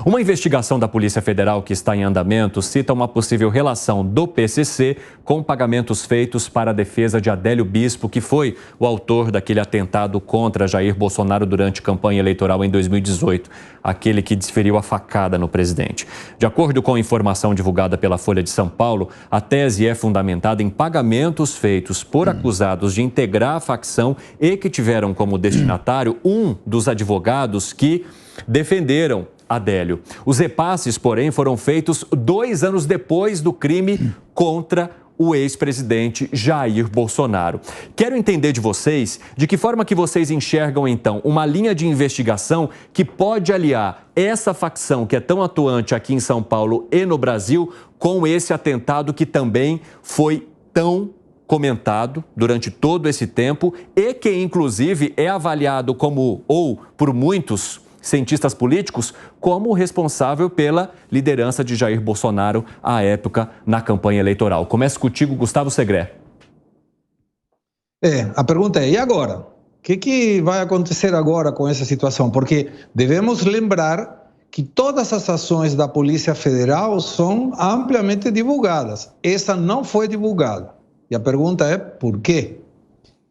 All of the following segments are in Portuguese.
Uma investigação da Polícia Federal que está em andamento cita uma possível relação do PCC com pagamentos feitos para a defesa de Adélio Bispo, que foi o autor daquele atentado contra Jair Bolsonaro durante a campanha eleitoral em 2018, aquele que desferiu a facada no presidente. De acordo com a informação divulgada pela Folha de São Paulo, a tese é fundamentada em pagamentos feitos por acusados de integrar a facção e que tiveram como destinatário um dos advogados que defenderam Adélio. Os repasses, porém, foram feitos 2 anos depois do crime contra o ex-presidente Jair Bolsonaro. Quero entender de vocês de que forma que vocês enxergam, então, uma linha de investigação que pode aliar essa facção que é tão atuante aqui em São Paulo e no Brasil com esse atentado que também foi tão comentado durante todo esse tempo e que, inclusive, é avaliado como, ou por muitos cientistas políticos, como responsável pela liderança de Jair Bolsonaro à época na campanha eleitoral. Começo contigo, Gustavo Segré. A pergunta é, e agora? O que vai acontecer agora com essa situação? Porque devemos lembrar que todas as ações da Polícia Federal são amplamente divulgadas. Essa não foi divulgada. E a pergunta é, por quê?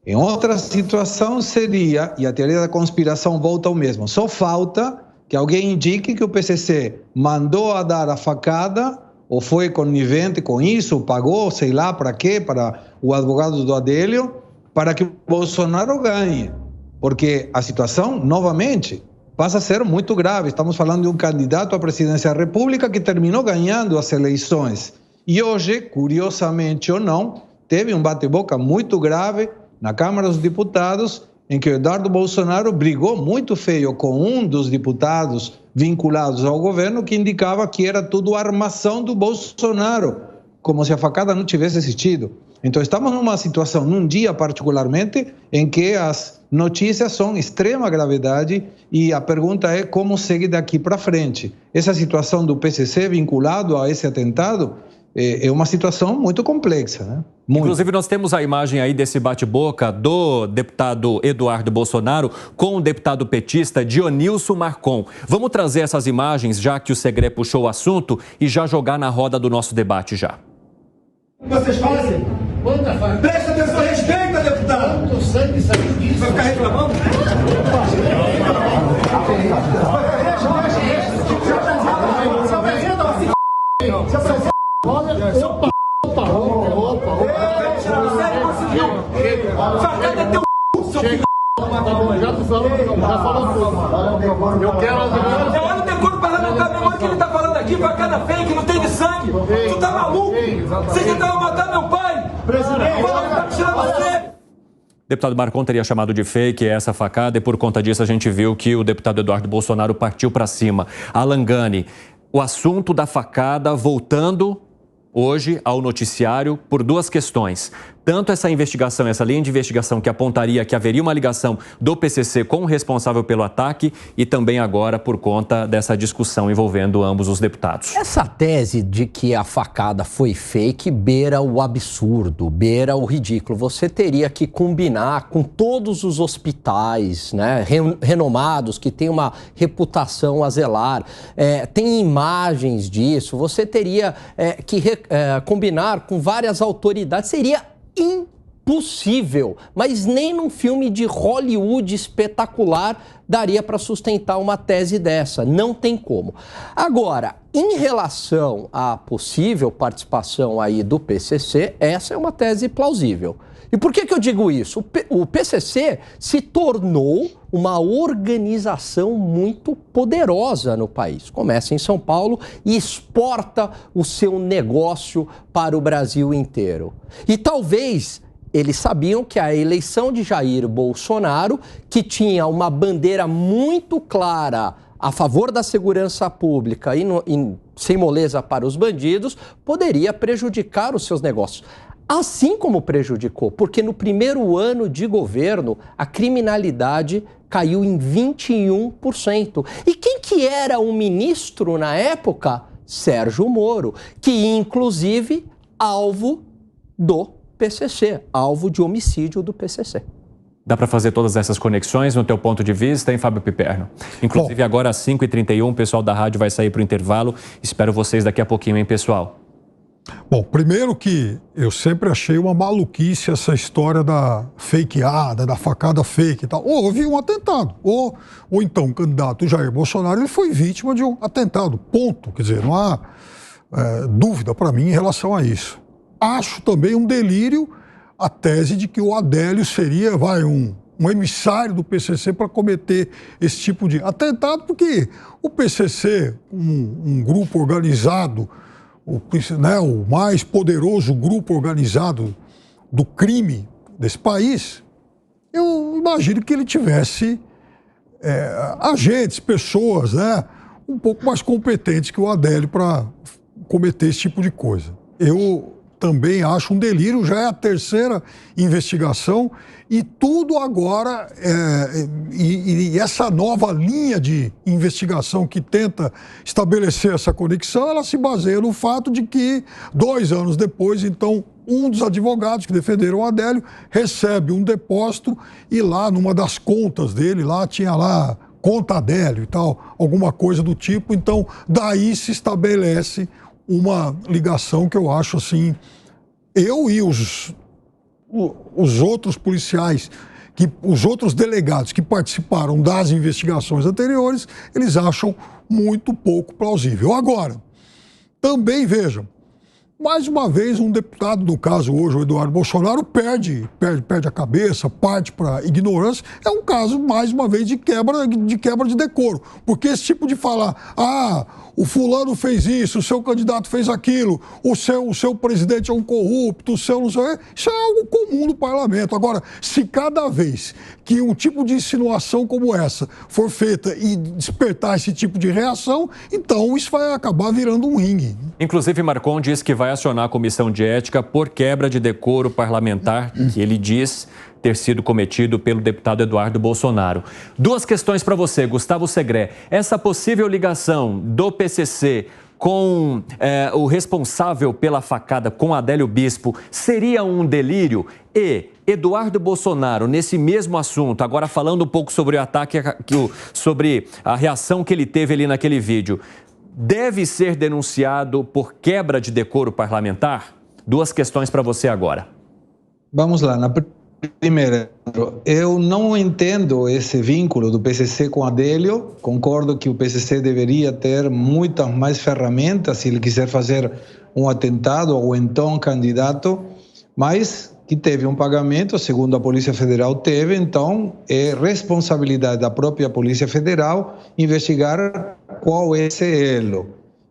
Em outra situação seria, e a teoria da conspiração volta ao mesmo, só falta que alguém indique que o PCC mandou a dar a facada ou foi conivente com isso, pagou, sei lá para quê, para o advogado do Adélio, para que o Bolsonaro ganhe. Porque a situação, novamente, passa a ser muito grave. Estamos falando de um candidato à presidência da República que terminou ganhando as eleições. E hoje, curiosamente ou não, teve um bate-boca muito grave na Câmara dos Deputados, em que o Eduardo Bolsonaro brigou muito feio com um dos deputados vinculados ao governo, que indicava que era tudo armação do Bolsonaro, como se a facada não tivesse existido. Então estamos numa situação, num dia particularmente, em que as notícias são de extrema gravidade e a pergunta é como segue daqui para frente. Essa situação do PCC vinculado a esse atentado é uma situação muito complexa, né? Muito. Inclusive, nós temos a imagem aí desse bate-boca do deputado Eduardo Bolsonaro com o deputado petista Dionilson Marcon. Vamos trazer essas imagens, já que o Segré puxou o assunto, e já jogar na roda do nosso debate já. Vocês fazem? Presta atenção, respeita, deputado! Quanto sangue saiu disso? Vai ficar reclamando? Facada teu seu filho. Já falou tudo. Eu quero as olha o decoro parlamentar, olha o que ele tá falando aqui, facada fake, não tem de sangue. Tu tá maluco? Você tentava matar meu pai? Presidente, tá tirando você. Deputado Marcon teria chamado de fake essa facada e por conta disso a gente viu que o deputado Eduardo Bolsonaro partiu para cima. Alan Gani, o assunto da facada voltando hoje ao noticiário por 2 questões. Tanto essa investigação, essa linha de investigação que apontaria que haveria uma ligação do PCC com o responsável pelo ataque e também agora por conta dessa discussão envolvendo ambos os deputados. Essa tese de que a facada foi fake beira o absurdo, beira o ridículo. Você teria que combinar com todos os hospitais, né, renomados, que têm uma reputação a zelar, tem imagens disso, você teria que combinar com várias autoridades, seria impossível, mas nem num filme de Hollywood espetacular daria para sustentar uma tese dessa, não tem como. Agora, em relação à possível participação aí do PCC, essa é uma tese plausível. E por que eu digo isso? O PCC se tornou uma organização muito poderosa no país. Começa em São Paulo e exporta o seu negócio para o Brasil inteiro. E talvez eles sabiam que a eleição de Jair Bolsonaro, que tinha uma bandeira muito clara a favor da segurança pública e sem moleza para os bandidos, poderia prejudicar os seus negócios. Assim como prejudicou, porque no primeiro ano de governo a criminalidade caiu em 21%. E quem que era o ministro na época? Sérgio Moro, que inclusive alvo do PCC, alvo de homicídio do PCC. Dá para fazer todas essas conexões no teu ponto de vista, hein, Fábio Piperno? Inclusive, agora às 5h31, o pessoal da rádio vai sair para o intervalo. Espero vocês daqui a pouquinho, hein, pessoal? Bom, primeiro que eu sempre achei uma maluquice essa história da fakeada, da facada fake e tal. Houve um atentado. Ou então o candidato Jair Bolsonaro ele foi vítima de um atentado. Ponto. Quer dizer, não há dúvida para mim em relação a isso. Acho também um delírio a tese de que o Adélio seria, um emissário do PCC para cometer esse tipo de atentado, porque o PCC, um grupo organizado, o mais poderoso grupo organizado do crime desse país, eu imagino que ele tivesse agentes, pessoas, um pouco mais competentes que o Adélio para cometer esse tipo de coisa. Eu também acho um delírio, já é a terceira investigação e tudo agora, e essa nova linha de investigação que tenta estabelecer essa conexão, ela se baseia no fato de que 2 anos depois, então, um dos advogados que defenderam o Adélio recebe um depósito e lá numa das contas dele, lá tinha lá conta Adélio e tal, alguma coisa do tipo, então daí se estabelece uma ligação que eu acho assim, eu e os outros policiais, os outros delegados que participaram das investigações anteriores, eles acham muito pouco plausível. Agora, também vejam, mais uma vez um deputado, no caso hoje o Eduardo Bolsonaro, perde a cabeça, parte para ignorância. É um caso, mais uma vez, de quebra de decoro. Porque esse tipo de falar, o fulano fez isso, o seu candidato fez aquilo, o seu presidente é um corrupto, o seu não sei, isso é algo comum no parlamento. Agora, se cada vez que um tipo de insinuação como essa for feita e despertar esse tipo de reação, então isso vai acabar virando um ringue. Inclusive, Marcon diz que vai acionar a comissão de ética por quebra de decoro parlamentar, que ele diz ter sido cometido pelo deputado Eduardo Bolsonaro. 2 questões para você, Gustavo Segré. Essa possível ligação do PCC com o responsável pela facada, com Adélio Bispo, seria um delírio? E Eduardo Bolsonaro, nesse mesmo assunto, agora falando um pouco sobre o ataque, sobre a reação que ele teve ali naquele vídeo, deve ser denunciado por quebra de decoro parlamentar? 2 questões para você agora. Vamos lá. Primeiro, eu não entendo esse vínculo do PCC com Adélio. Concordo que o PCC deveria ter muitas mais ferramentas se ele quiser fazer um atentado ou então candidato, mas que teve um pagamento, segundo a Polícia Federal teve, então é responsabilidade da própria Polícia Federal investigar qual é esse elo.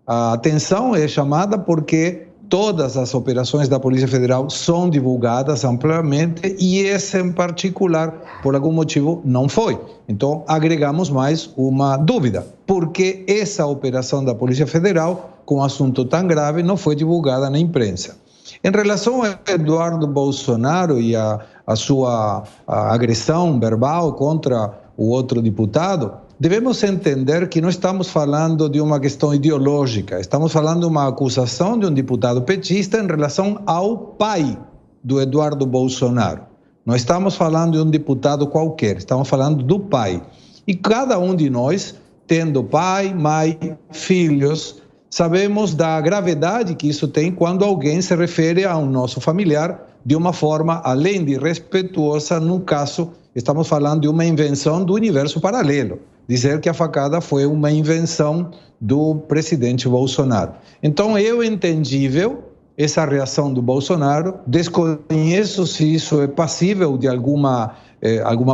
A atenção é chamada porque todas as operações da Polícia Federal são divulgadas amplamente e essa em particular, por algum motivo, não foi. Então, agregamos mais uma dúvida. Por que essa operação da Polícia Federal, com um assunto tão grave, não foi divulgada na imprensa? Em relação a Eduardo Bolsonaro e a sua agressão verbal contra o outro deputado, devemos entender que não estamos falando de uma questão ideológica, estamos falando de uma acusação de um deputado petista em relação ao pai do Eduardo Bolsonaro. Não estamos falando de um deputado qualquer, estamos falando do pai. E cada um de nós, tendo pai, mãe, filhos, sabemos da gravidade que isso tem quando alguém se refere a um nosso familiar de uma forma, além de respeituosa, no caso, estamos falando de uma invenção do universo paralelo. Dizer que a facada foi uma invenção do presidente Bolsonaro. Então, é entendível essa reação do Bolsonaro. Desconheço se isso é passível de alguma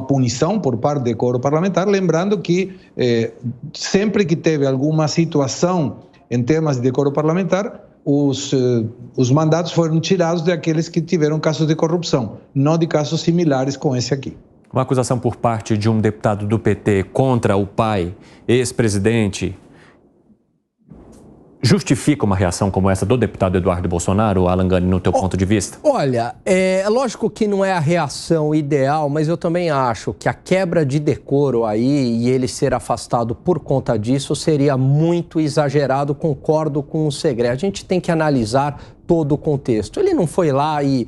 punição por parte do decoro parlamentar, lembrando que sempre que teve alguma situação em temas de decoro parlamentar, os mandatos foram tirados daqueles que tiveram casos de corrupção, não de casos similares com esse aqui. Uma acusação por parte de um deputado do PT contra o pai, ex-presidente, justifica uma reação como essa do deputado Eduardo Bolsonaro, Alan Gani, no teu ponto de vista? Olha, é lógico que não é a reação ideal, mas eu também acho que a quebra de decoro aí e ele ser afastado por conta disso seria muito exagerado, concordo com o Segré. A gente tem que analisar todo o contexto. Ele não foi lá e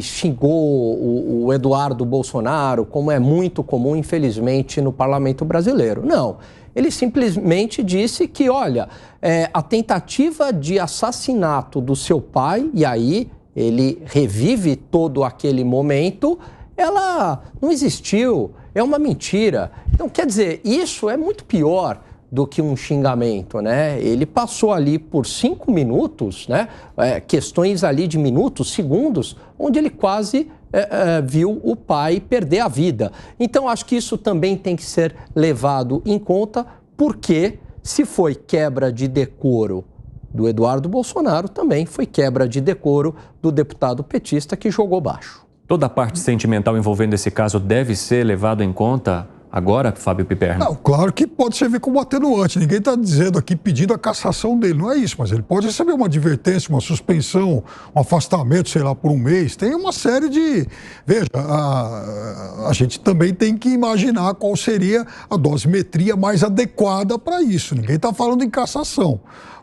xingou o Eduardo Bolsonaro, como é muito comum, infelizmente, no parlamento brasileiro. Não. Ele simplesmente disse que, olha, a tentativa de assassinato do seu pai, e aí ele revive todo aquele momento, ela não existiu, é uma mentira. Então, quer dizer, isso é muito pior do que um xingamento, né? Ele passou ali por 5 minutos, né? Questões ali de minutos, segundos, onde ele quase viu o pai perder a vida. Então, acho que isso também tem que ser levado em conta, porque se foi quebra de decoro do Eduardo Bolsonaro, também foi quebra de decoro do deputado petista que jogou baixo. Toda a parte sentimental envolvendo esse caso deve ser levado em conta agora, Fábio Piperno? Não, claro que pode servir como atenuante. Ninguém está dizendo aqui, pedindo a cassação dele, não é isso. Mas ele pode receber uma advertência, uma suspensão, um afastamento, sei lá, por um mês. Tem uma série de... Veja, a gente também tem que imaginar qual seria a dosimetria mais adequada para isso. Ninguém está falando em cassação.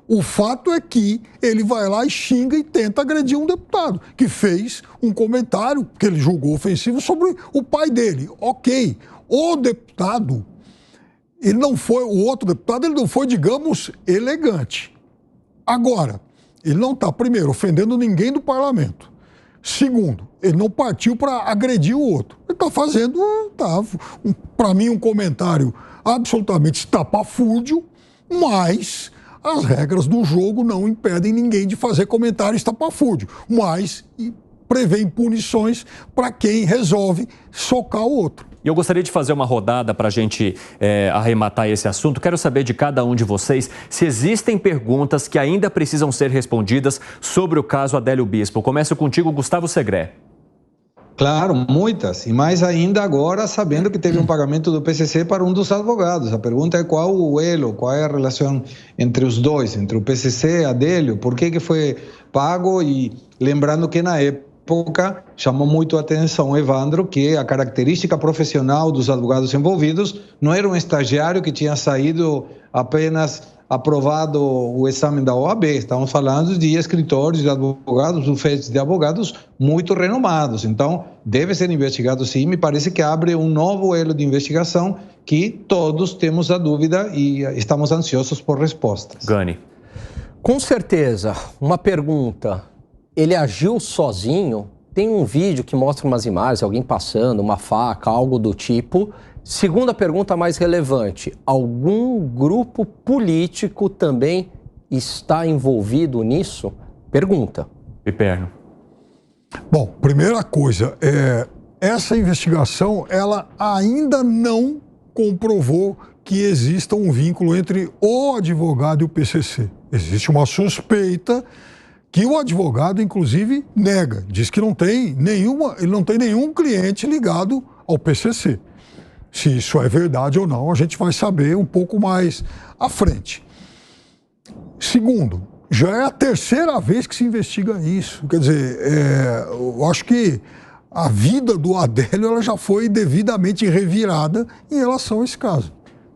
O fato é que ele vai lá e xinga e tenta agredir um deputado que fez um comentário que ele julgou ofensivo sobre o pai dele. Ok, o deputado, ele não foi, o outro deputado, ele não foi, digamos, elegante. Agora, ele não está, primeiro, ofendendo ninguém do parlamento. Segundo, ele não partiu para agredir o outro. Ele está fazendo, para mim, um comentário absolutamente estapafúrdio, mas as regras do jogo não impedem ninguém de fazer comentário estapafúrdio, mas prevêem punições para quem resolve socar o outro. E eu gostaria de fazer uma rodada para a gente arrematar esse assunto. Quero saber de cada um de vocês se existem perguntas que ainda precisam ser respondidas sobre o caso Adélio Bispo. Começo contigo, Gustavo Segré. Claro, muitas. E mais ainda agora, sabendo que teve um pagamento do PCC para um dos advogados. A pergunta é qual o elo, qual é a relação entre os dois, entre o PCC e Adélio, por que foi pago, e lembrando que na época chamou muito a atenção Evandro, que a característica profissional dos advogados envolvidos não era um estagiário que tinha saído apenas aprovado o exame da OAB. Estamos falando de escritores de advogados, bufetes de advogados muito renomados. Então, deve ser investigado sim. Me parece que abre um novo elo de investigação que todos temos a dúvida e estamos ansiosos por respostas. Gani. Com certeza. Uma pergunta. Ele agiu sozinho? Tem um vídeo que mostra umas imagens, alguém passando, uma faca, algo do tipo. Segunda pergunta mais relevante, algum grupo político também está envolvido nisso? Pergunta. Piperno. Bom, primeira coisa, essa investigação, ela ainda não comprovou que exista um vínculo entre o advogado e o PCC. Existe uma suspeita que o advogado, inclusive, nega. Diz que ele não tem nenhum cliente ligado ao PCC. Se isso é verdade ou não, a gente vai saber um pouco mais à frente. Segundo, já é a terceira vez que se investiga isso. Quer dizer, eu acho que a vida do Adélio ela já foi devidamente revirada em relação a esse caso.